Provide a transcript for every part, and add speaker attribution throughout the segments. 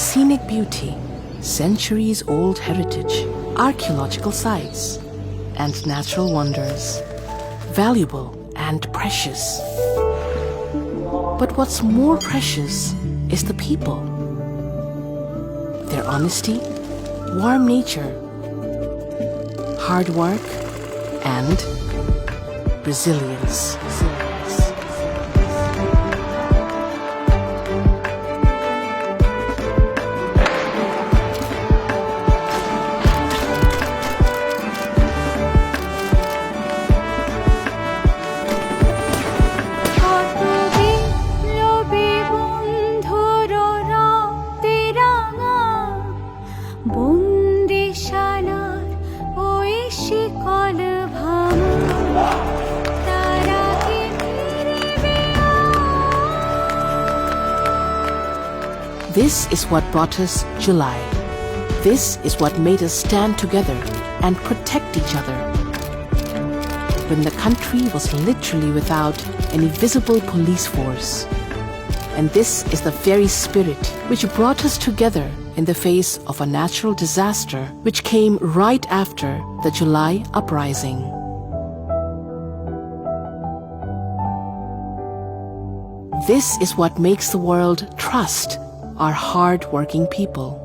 Speaker 1: scenic beauty, centuries-old heritage, archaeological sites, and natural wonders, valuable and precious. But what's more precious is the people. Their honesty, warm nature, hard work, and resilience. This is what brought us July. This is what made us stand together and protect each other when the country was literally without any visible police force. And this is the very spirit which brought us together in the face of a natural disaster which came right after the July uprising. This is what makes the world trust our hard-working people.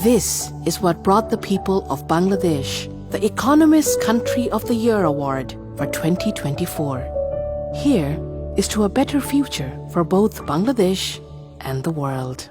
Speaker 1: This is what brought the people of Bangladesh the Economist Country of the Year Award for 2024. Here is to a better future for both Bangladesh and the world.